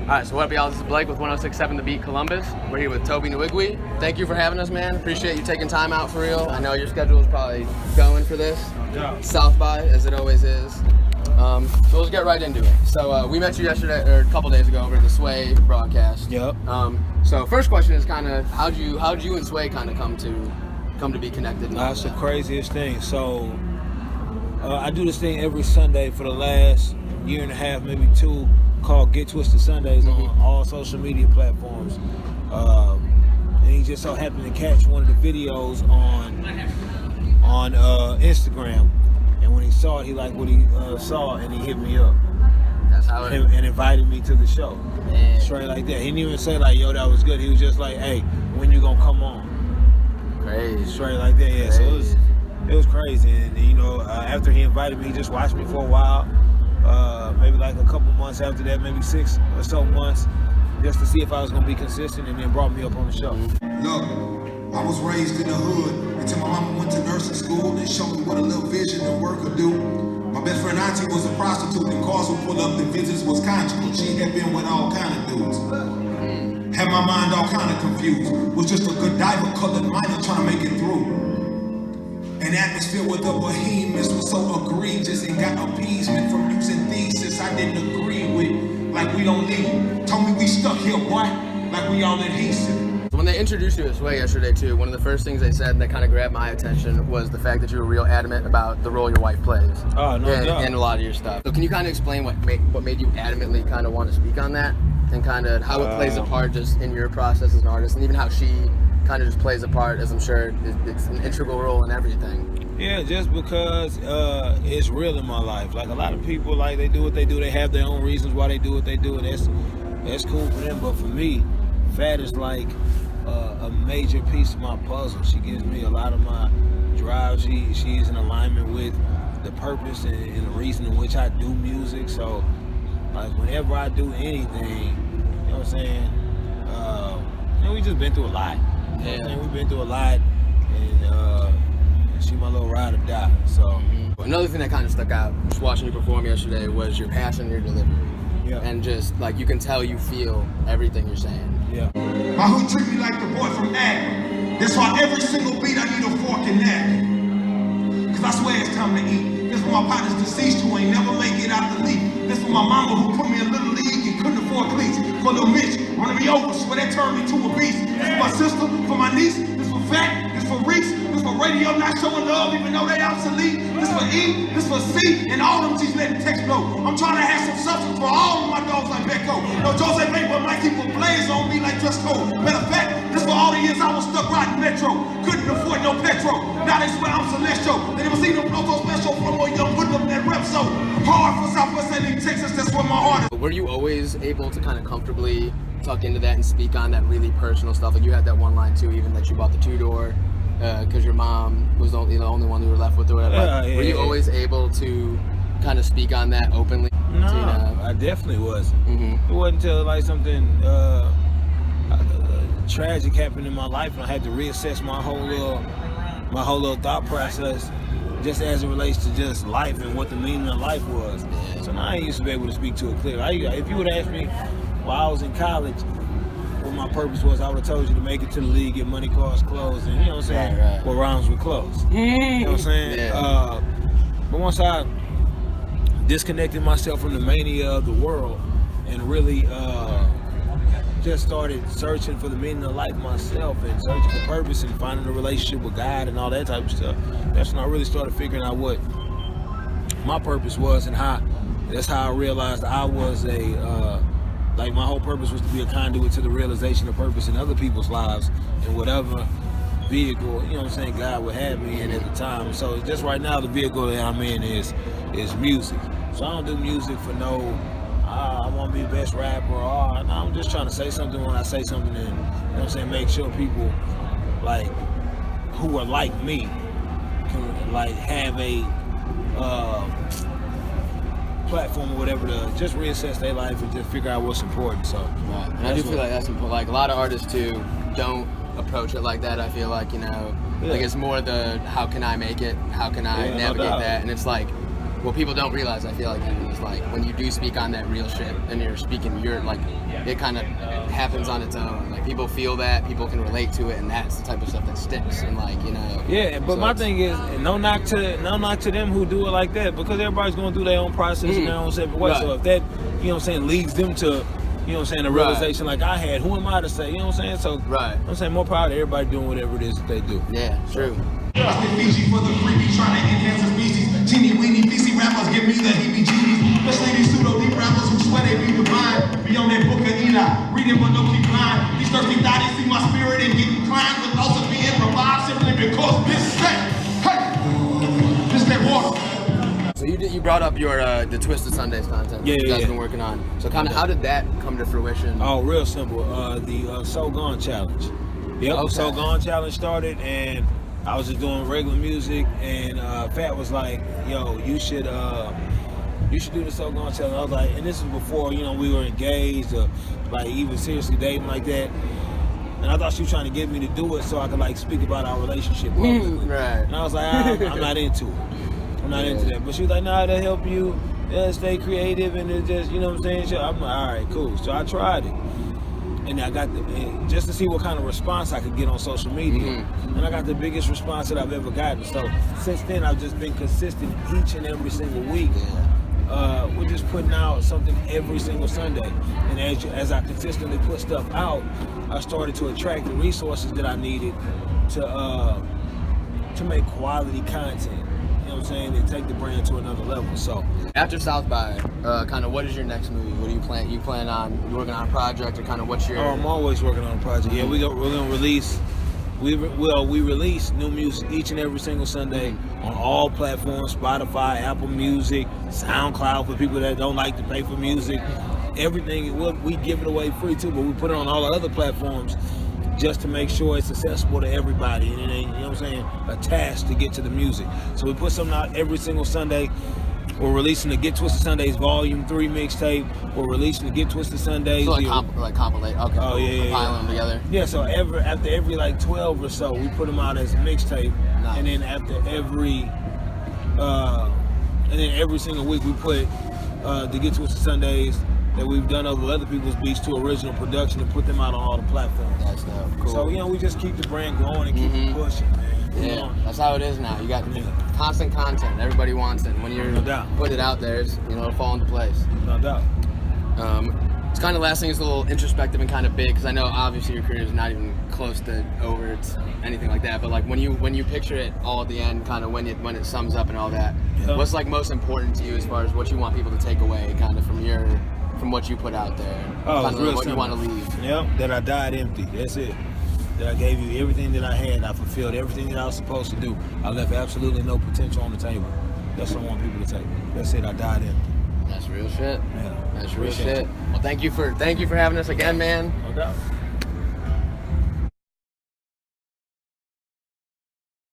Alright, so what up, y'all? This is Blake with 106.7 The Beat Columbus. We're here with Tobe Nwigwe. Thank you for having us, man. Appreciate you taking time out for real. I know your schedule is probably going for this. Yeah. South by, as it always is. So let's get right into it. So we met you yesterday, or a couple days ago, over at the Sway broadcast. Yep. So first question is kind of how'd you and Sway kind of come to be connected? That's the craziest thing. So I do this thing every Sunday for the last year and a half, maybe two, called Get Twisted Sundays on all social media platforms. And he just so happened to catch one of the videos on Instagram. And when he saw it, he liked what he saw, and he hit me up. That's how it and invited me to the show. Man. Straight like that. He didn't even say like, yo, that was good. He was just like, hey, when you gonna come on? Crazy. Straight like that, yeah. Crazy. So it was crazy. And you know, after he invited me, he just watched me for a while. Maybe like a couple months after that, maybe 6 or so months, just to see if I was gonna be consistent, and then brought me up on the show. Look, I was raised in the hood until my mama went to nursing school and showed me what a little vision and work could do. My best friend auntie was a prostitute, and cars would pull up, the visits was conjugal. She had been with all kind of dudes. Had my mind all kind of confused. Was just a good diver, colored minor trying to make it through. An atmosphere where the behemoths was so egregious and got appeasement from using thesis I didn't agree with. Like we don't need. Told me we stuck here, boy, like we all adhesive. When they introduced you to Sway yesterday too, one of the first things they said that kind of grabbed my attention was the fact that you were real adamant about the role your wife plays. Oh, no doubt. And a lot of your stuff. So can you kind of explain what made you adamantly kind of want to speak on that, and kind of how it plays a part just in your process as an artist, and even how she kind of just plays a part, as I'm sure it's an integral role in everything. Yeah, just because it's real in my life. Like a lot of people, like they do what they do. They have their own reasons why they do what they do, and that's cool for them. But for me, Fat is like a major piece of my puzzle. She gives me a lot of my drive. She is in alignment with the purpose and the reason in which I do music. So, like whenever I do anything, you know what I'm saying? We just been through a lot. Yeah, we've been through a lot, and she my little ride or die. So another thing that kind of stuck out, just watching you perform yesterday, was your passion, your delivery. Yeah. And just like you can tell you feel everything you're saying. Yeah. My hood treat me like the boy from Aggie. That's why every single beat I need a fork and knife. Cause I swear it's time to eat. This for my partner's deceased who ain't never make it out the league. This for my mama who put me in little league and couldn't afford cleats. For little Mitch, running me over, so that turned me to a beast. This for my sister, for my niece, this for Fat, this for Reese, this for radio not showing love even though they obsolete. This for E, this for C, and all them G's letting text blow. I'm trying to have some substance for all of my dogs like Becco. No Jose Bay, but Mikey will blaze on me like dress code. Matter of fact, this for all the years I was stuck riding Metro. Couldn't afford no petrol. Now they swear I'm celestial. They never seen no Proto special from a young putting up that rep. So hard for Southwest LA, Texas, that's where my heart is. Were you always able to kind of comfortably tuck into that and speak on that really personal stuff? Like you had that one line too, even that you bought the two-door because your mom was the only one you were left with or whatever. Were you always able to kind of speak on that openly? No, I definitely wasn't. It wasn't until like something tragic happened in my life, and I had to reassess my whole little thought process, just as it relates to just life and what the meaning of life was. So now I used to be able to speak to it clearly. If you would ask me while I was in college what my purpose was, I would have told you to make it to the league, get money, cars, clothes, and you know what I'm saying? Right. What rhymes with clothes. You know what I'm saying? Yeah. But once I disconnected myself from the mania of the world and really just started searching for the meaning of life myself and searching for purpose and finding a relationship with God and all that type of stuff, that's when I really started figuring out what my purpose was, and that's how I realized I was like my whole purpose was to be a conduit to the realization of purpose in other people's lives in whatever vehicle, you know what I'm saying, God would have me in at the time. So just right now the vehicle that I'm in is music. So I don't do music for I want to be the best rapper, I'm just trying to say something when I say something, and you know what I'm saying, make sure people like who are like me can like have a platform or whatever to just reassess their life and just figure out what's important. So right. And I do feel like that's important. Like a lot of artists too don't approach it like that. I feel like, like it's more the how can I make it, how can I navigate that, and it's like what people don't realize, I feel like, even is like when you do speak on that real shit and you're speaking, you're like, it kind of happens on its own. Like people feel that, people can relate to it, and that's the type of stuff that sticks. And like, you know. Yeah, but so my thing is, no knock to them who do it like that, because everybody's going through their own process in their own separate way. Right. So if that, you know what I'm saying, leads them to, you know what I'm saying, a realization like I had, who am I to say, you know what I'm saying? So I'm saying more power to everybody doing whatever it is that they do. Yeah, true. Busted Fiji for the freebie, trying to enhance the species. Teeny weeny BC rappers give me the heebie-jeebies. Especially these pseudo deep rappers who swear they be divine. Beyond that book of Eli, reading but no keep blind. These thirsty thotties see my spirit and get inclined with philosophy and revive simply because this that. Hey, this that water. So you brought up your the Twisted Sundays content you guys been working on. So kind of how did that come to fruition? Oh, real simple. The So Gone Challenge. Yep, Okay. So Gone Challenge started, and I was just doing regular music, and Fat was like, "Yo, you should do the So Gone Challenge." I was like, and this was before, you know, we were engaged or like even seriously dating like that. And I thought she was trying to get me to do it so I could like speak about our relationship publicly. Right. And I was like, I'm not into it. I'm not into that. But she was like, nah, that'll help you stay creative and it just, you know what I'm saying? So I'm like, all right, cool. So I tried it. And I got just to see what kind of response I could get on social media. And I got the biggest response that I've ever gotten. So since then, I've just been consistent each and every single week. We're just putting out something every single Sunday. And as I consistently put stuff out, I started to attract the resources that I needed to make quality content. You know what I'm saying? And take the brand to another level. So after South by, kind of what is your next move? What do you plan? You plan on working on a project, or kind of what's your? Oh, I'm always working on a project. Yeah, we're gonna release. We release new music each and every single Sunday on all platforms: Spotify, Apple Music, SoundCloud for people that don't like to pay for music. Everything we give it away free too, but we put it on all the other platforms just to make sure it's accessible to everybody, and it ain't, you know what I'm saying, attached to get to the music. So we put something out every single Sunday. We're releasing the Get Twisted Sundays Volume 3 mixtape. We're releasing the Get Twisted Sundays. So like compilate. Okay. Oh yeah. Compiling them together. Yeah. So after every like 12 or so, we put them out as a mixtape, Nice. and then after every single week we put the Get Twisted Sundays that we've done over other people's beats to original production and put them out on all the platforms. That's dope. Cool. So, you know, we just keep the brand going and keep it pushing, man. Yeah, that's how it is now. You got constant content. Everybody wants it. When you're putting it out there, it's, you know, it'll fall into place. No doubt. It's kind of last thing is a little introspective and kind of big, because I know obviously your career is not even close to over. It's anything like that. But like when you picture it all at the end, kind of when it sums up and all that, what's like most important to you as far as what you want people to take away, kind of from what you put out there? Oh, kind it's real of what simple. you want to leave. Yep, that I died empty. That's it. That I gave you everything that I had. I fulfilled everything that I was supposed to do. I left absolutely no potential on the table. That's what I want people to take. That's it. I died empty. That's real shit. Yeah. That's real Appreciate shit. you. Well, thank you for having us again, man. No doubt.